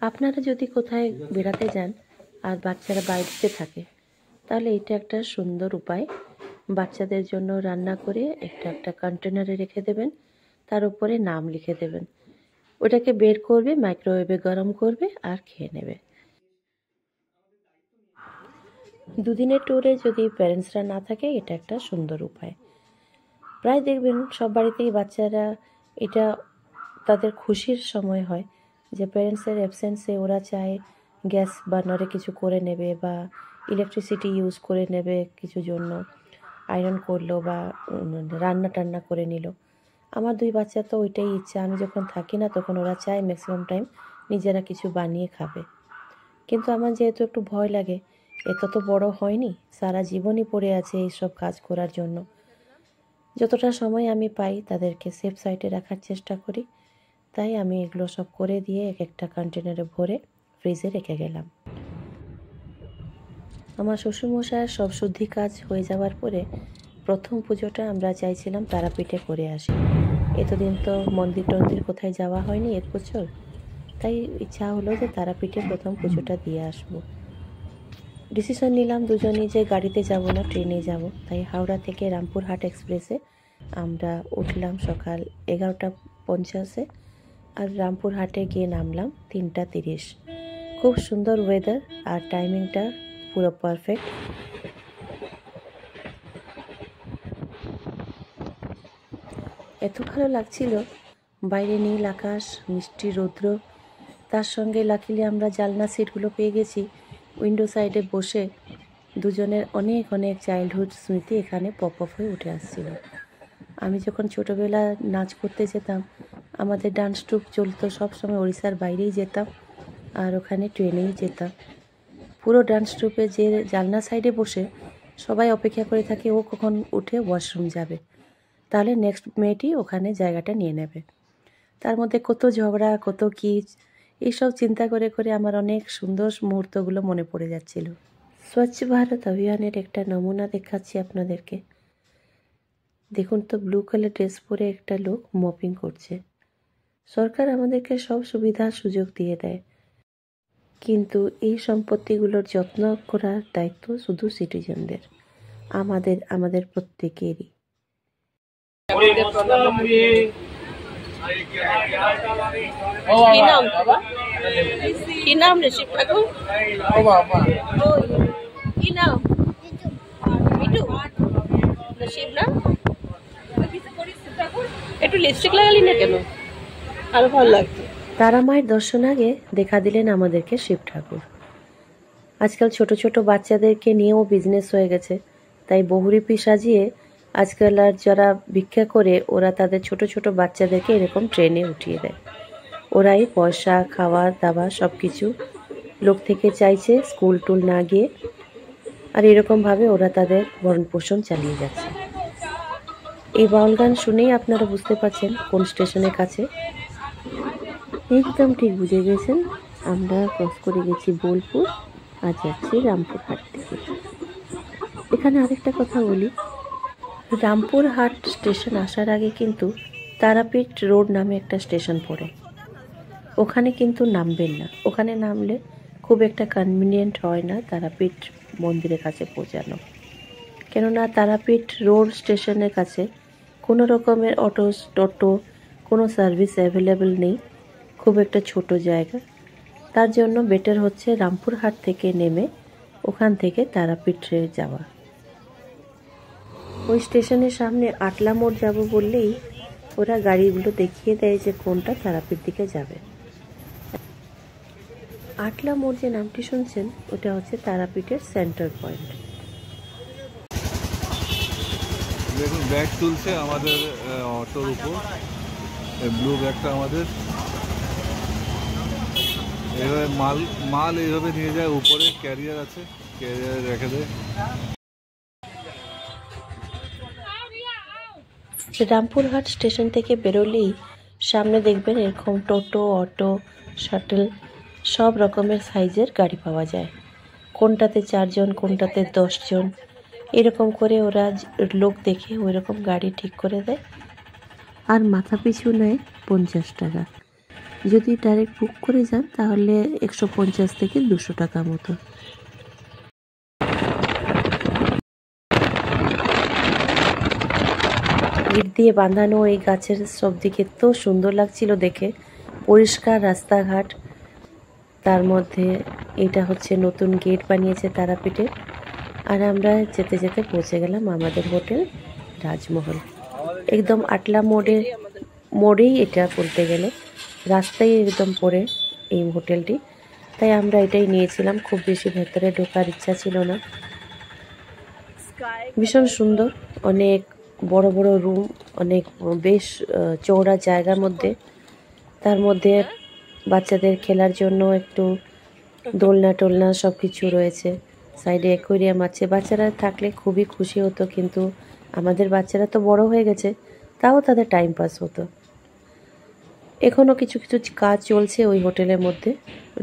আপনারা যদি কোথায় বেড়াতে যান আর বাচ্চারা বাইরে থাকে, তাহলে এটা একটা সুন্দর উপায়। বাচ্চাদের জন্য রান্না করে একটা কন্টেনারে রেখে দেবেন, তার উপরে নাম লিখে দেবেন। ওটাকে বের করবে, মাইক্রোওয়েভে গরম করবে আর খেয়ে নেবে। দুদিনের ট্যুরে যদি প্যারেন্টসরা না থাকে, এটা একটা সুন্দর উপায়। প্রায় দেখবেন সব বাড়িতেই বাচ্চারা এটা তাদের খুশির সময় হয় যে প্যারেন্টসের অ্যাবসেন্সে ওরা চায় গ্যাস বার্নারে কিছু করে নেবে বা ইলেকট্রিসিটি ইউজ করে নেবে কিছু জন্য, আয়রন করলো বা রান্না টান্না করে নিল। আমার দুই বাচ্চা তো ওইটাই ইচ্ছা। আমি যখন থাকি না তখন ওরা চায় ম্যাক্সিমাম টাইম নিজেরা কিছু বানিয়ে খাবে। কিন্তু আমার যেহেতু একটু ভয় লাগে, এত তো বড় হয়নি, সারা জীবনই পড়ে আছে এইসব কাজ করার জন্য। যতটা সময় আমি পাই তাদেরকে সেফ সাইডে রাখার চেষ্টা করি। তাই আমি এগুলো সব করে দিয়ে একটা কন্টেনারে ভরে ফ্রিজে রেখে গেলাম। আমার শ্বশুরমশাইয়ের সব শুদ্ধি কাজ হয়ে যাওয়ার পরে প্রথম পুজোটা আমরা চাইছিলাম তারাপীঠে করে আসি। এতদিন তো মন্দির টন্দির কোথায় যাওয়া হয়নি এক বছর, তাই ইচ্ছা হলো যে তারাপীঠে প্রথম পুজোটা দিয়ে আসবো। ডিসিশন নিলাম দুজনেই যে গাড়িতে যাব না, ট্রেনে যাব। তাই হাওড়া থেকে রামপুরহাট এক্সপ্রেসে আমরা উঠলাম সকাল 11:50-এ আর রামপুরহাটে গিয়ে নামলাম 3:30। খুব সুন্দর ওয়েদার আর টাইমিংটা পুরো পারফেক্ট। এত ভালো লাগছিল, বাইরে নীল আকাশ, মিষ্টি রৌদ্র, তার সঙ্গে লাকিলি আমরা জানলা সিটগুলো পেয়ে গেছি। উইন্ডো সাইডে বসে দুজনের অনেক অনেক চাইল্ডহুড স্মৃতি এখানে পপ আপ হয়ে উঠে আসছিল। আমি যখন ছোটোবেলা নাচ করতে যেতাম, আমাদের ডান্স ট্রুপ চলতো সবসময় ওড়িশার বাইরেই যেতাম আর ওখানে ট্রেনেই যেতাম। পুরো ডান্স ট্রুপে যে জানলা সাইডে বসে সবাই অপেক্ষা করে থাকে ও কখন উঠে ওয়াশরুম যাবে, তাহলে নেক্সট মেয়েটি ওখানে জায়গাটা নিয়ে নেবে। তার মধ্যে কত ঝগড়া, কত কী, এইসব চিন্তা করে করে আমার অনেক সুন্দর মুহূর্তগুলো মনে পড়ে যাচ্ছিল। স্বচ্ছ ভারত অভিযানের একটা নমুনা দেখাচ্ছি আপনাদেরকে। দেখুন তো, ব্লু কালার ড্রেস পরে একটা লোক মপিং করছে। সরকার আমাদেরকে সব সুবিধা সুযোগ দিয়ে দেয়, কিন্তু এই সম্পত্তিগুলোর যত্ন করার দায়িত্ব শুধু সিটিজেনদের, আমাদের প্রত্যেকেরই। কি নাম রে শিব ঠাকুর? কি নাম? মিটু শিব না? একটু লিপস্টিক লাগালি না কেন? আরো ভালো লাগছে। তারা মায়ের দর্শন আগে দেখা দিলেন আমাদেরকে শিব ঠাকুর। আজকাল ছোট ছোট বাচ্চাদেরকে নিয়েও বিজনেস হয়ে গেছে, তাই বহুরূপী সাজিয়ে আজকাল আর যারা ভিক্ষা করে ওরা তাদের ছোট ছোট বাচ্চাদেরকে এরকম ট্রেনে উঠিয়ে দেয়। ওরাই পয়সা, খাওয়া দাওয়া সব কিছু লোক থেকে চাইছে, স্কুল টুল না গিয়ে। আর এরকমভাবে ওরা তাদের ভরণ পোষণ চালিয়ে যাচ্ছে। এই বাউল গান শুনেই আপনারা বুঝতে পারছেন কোন স্টেশনের কাছে। একদম ঠিক বুঝে গেছেন, আমরা ক্রস করে গেছি বোলপুর আর যাচ্ছি রামপুরহাট থেকে। এখানে আরেকটা কথা বলি, রামপুরহাট স্টেশন আসার আগে কিন্তু তারাপীঠ রোড নামে একটা স্টেশন পড়ে। ওখানে কিন্তু নামবেন না, ওখানে নামলে খুব একটা কনভিনিয়েন্ট হয় না তারাপীঠ মন্দিরের কাছে পৌঁছানো। কেননা তারাপীঠ রোড স্টেশনের কাছে কোনো রকমের অটো টোটো কোনো সার্ভিস অ্যাভেলেবেল নেই, খুব একটা ছোট জায়গা। তার জন্য বেটার হচ্ছে রামপুরহাট থেকে নেমে ওখান থেকে তারাপীঠে যাওয়া। ওই স্টেশনের সামনে আটলা মোড় যাব বললেই ওরা গাড়িগুলো দেখিয়ে দেয় যে কোনটা তারাপীঠ দিকে যাবে। আটলা মোড় যে নামটি শুনছেন ওটা হচ্ছে তারাপীঠের সেন্টার পয়েন্ট। দেখুন ব্যাগ তুলছে আমাদের অটোর উপর, ব্লু ব্যাগটা আমাদের এইভাবে মাল এইভাবে নিয়ে যায় উপরে, ক্যারিয়ার আছে, ক্যারিয়ারে রেখে দেয়। রামপুরহাট স্টেশন থেকে বেরোলেই সামনে দেখবেন এরকম টোটো, অটো, শাটল সব রকমের সাইজের গাড়ি পাওয়া যায়। কোনটাতে 4 জন, কোনটাতে 10 জন, এরকম করে ওরা লোক দেখে ওই রকম গাড়ি ঠিক করে দেয় আর মাথা পিছু নেয় 50 টাকা। যদি ডাইরেক্ট বুক করে যান তাহলে 150 থেকে 200 টাকা মতো। ইট দিয়ে বাঁধানো এই গাছের সব দিকে তো সুন্দর লাগছিল দেখে, পরিষ্কার রাস্তাঘাট, তার মধ্যে এটা হচ্ছে নতুন গেট বানিয়েছে তারাপীঠের। আর আমরা যেতে যেতে পৌঁছে গেলাম আমাদের হোটেল রাজমহল। একদম আটলা মোড়েই এটা বলতে গেলে, রাস্তায় একদম পড়ে এই হোটেলটি, তাই আমরা এটাই নিয়েছিলাম। খুব বেশি ভেতরে ঢোকার ইচ্ছা ছিল না। ভীষণ সুন্দর, অনেক বড় বড় রুম, অনেক বেশ চওড়া জায়গার মধ্যে, তার মধ্যে বাচ্চাদের খেলার জন্য একটু দোলনা টোলনা সব কিছু রয়েছে। সাইডে অ্যাকোয়ারিয়াম আছে, বাচ্চারা থাকলে খুবই খুশি হতো, কিন্তু আমাদের বাচ্চারা তো বড় হয়ে গেছে, তাও তাদের টাইম পাস হতো। এখনও কিছু কিছু কাজ চলছে ওই হোটেলের মধ্যে,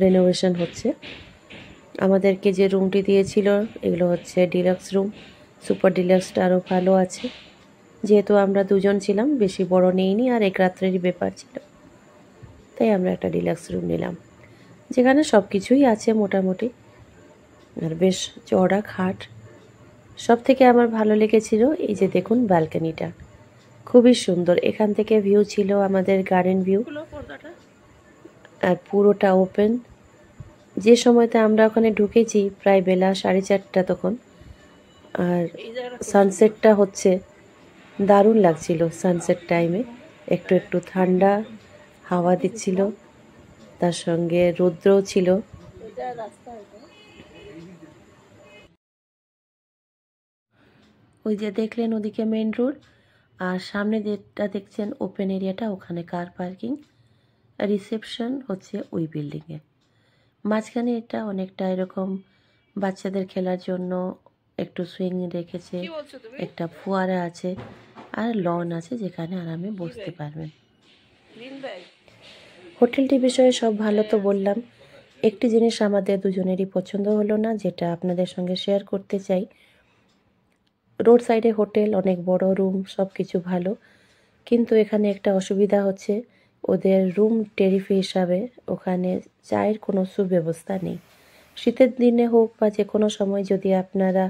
রেনোভেশন হচ্ছে। আমাদেরকে যে রুমটি দিয়েছিল এগুলো হচ্ছে ডিলাক্স রুম, সুপার ডিলাক্সটা আরও ভালো আছে। যেহেতু আমরা দুজন ছিলাম, বেশি বড় নেইনি, আর এক রাত্রেরই ব্যাপার ছিল, তাই আমরা একটা ডিলাক্স রুম নিলাম, যেখানে সব কিছুই আছে মোটামুটি, আর বেশ চওড়া খাট। সব থেকে আমার ভালো লেগেছিল এই যে দেখুন ব্যালকনিটা, খুবই সুন্দর। এখান থেকে ভিউ ছিল আমাদের গার্ডেন ভিউ, আর পুরোটা ওপেন। যে সময়তে আমরা ওখানে ঢুকেছি প্রায় বেলা 4:30 তখন, আর সানসেটটা হচ্ছে দারুণ লাগছিল। সানসেট টাইমে একটু একটু ঠান্ডা হাওয়া দিচ্ছিল, তার সঙ্গে রৌদ্রও ছিল। ওই যে দেখলেন ওদিকে মেইন রোড, আর সামনে যেটা দেখছেন ওপেন এরিয়াটা, ওখানে কার পার্কিং। রিসেপশন হচ্ছে ওই বিল্ডিংয়ে। মাঝখানে এটা অনেকটা এরকম বাচ্চাদের খেলার জন্য একটু সুইং রেখেছে, একটা ফোয়ারা আছে, আর লন আছে যেখানে আরামে বসতে পারবেন। হোটেলটি বিষয়ে সব ভালো তো বললাম, একটি জিনিস আমাদের দুজনেরই পছন্দ হলো না, যেটা আপনাদের সঙ্গে শেয়ার করতে চাই। রোড সাইডে হোটেল, অনেক বড় রুম, সব কিছু ভালো, কিন্তু এখানে একটা অসুবিধা হচ্ছে, ওদের রুম টেরিফি হিসাবে ওখানে চায়ের কোনো সুব্যবস্থা নেই। শীতের দিনে হোক বা যে কোনো সময় যদি আপনারা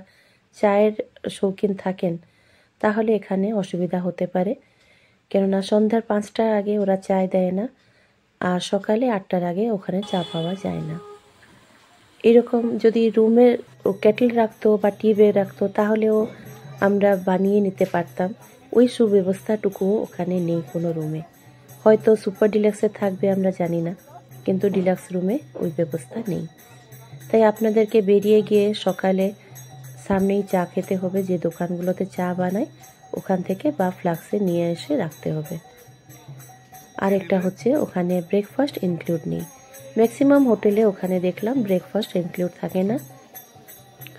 চায়ের শৌখিন থাকেন তাহলে এখানে অসুবিধা হতে পারে, কেননা সন্ধ্যার 5টার আগে ওরা চায় দেয় না, আর সকালে 8টার আগে ওখানে চা পাওয়া যায় না। এরকম যদি রুমে কেটল রাখতো বা টিউবে রাখতো তাহলেও আমরা বানিয়ে নিতে পারতাম, ওই সুব্যবস্থাটুকুও ওখানে নেই কোনো রুমে। হয়তো সুপার ডিলাক্সে থাকবে আমরা জানি না, কিন্তু ডিলাক্স রুমে ওই ব্যবস্থা নেই। তাই আপনাদেরকে বেরিয়ে গিয়ে সকালে সামনেই চা খেতে হবে, যে দোকানগুলোতে চা বানায় ওখান থেকে, বা ফ্লাক্সে নিয়ে এসে রাখতে হবে। আরেকটা হচ্ছে ওখানে ব্রেকফাস্ট ইনক্লুড নেই। ম্যাক্সিমাম হোটেলে ওখানে দেখলাম ব্রেকফাস্ট ইনক্লুড থাকে না।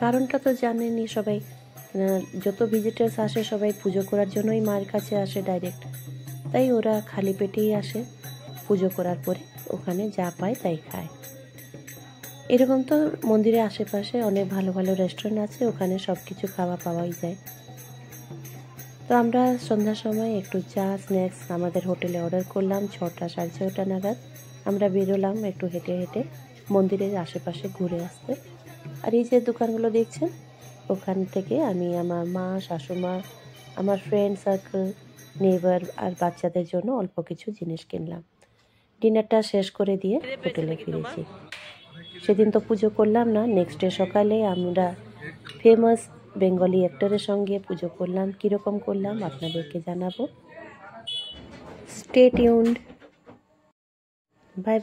কারণটা তো জানেনই সবাই, যত ভিজিটার্স আসে সবাই পুজো করার জন্যই মায়ের কাছে আসে ডাইরেক্ট, তাই ওরা খালি পেটেই আসে, পুজো করার পরে ওখানে যা পায় তাই খায়। এরকম তো মন্দিরের আশেপাশে অনেক ভালো ভালো রেস্টুরেন্ট আছে, ওখানে সব কিছু খাওয়া পাওয়াই যায়। তো আমরা সন্ধ্যার সময় একটু চা স্ন্যাক্স আমাদের হোটেলে অর্ডার করলাম। 6টা 6:30 নাগাদ আমরা বেরোলাম একটু হেঁটে হেঁটে মন্দিরের আশেপাশে ঘুরে আসতে। আর এই যে দোকানগুলো দেখছেন, ওখান থেকে আমি আমার মা, শাশুমা, আমার ফ্রেন্ড সার্কেল, নেইবার আর বাচ্চাদের জন্য অল্প কিছু জিনিস কিনলাম। ডিনারটা শেষ করে দিয়ে হোটেলে ফিরেছি। সেদিন তো পুজো করলাম না, নেক্সট ডে সকালে আমরা ফেমাস বেঙ্গলি অ্যাক্টরের সঙ্গে পুজো করলাম। কীরকম করলাম আপনাদেরকে জানাবো। Stay tuned, by.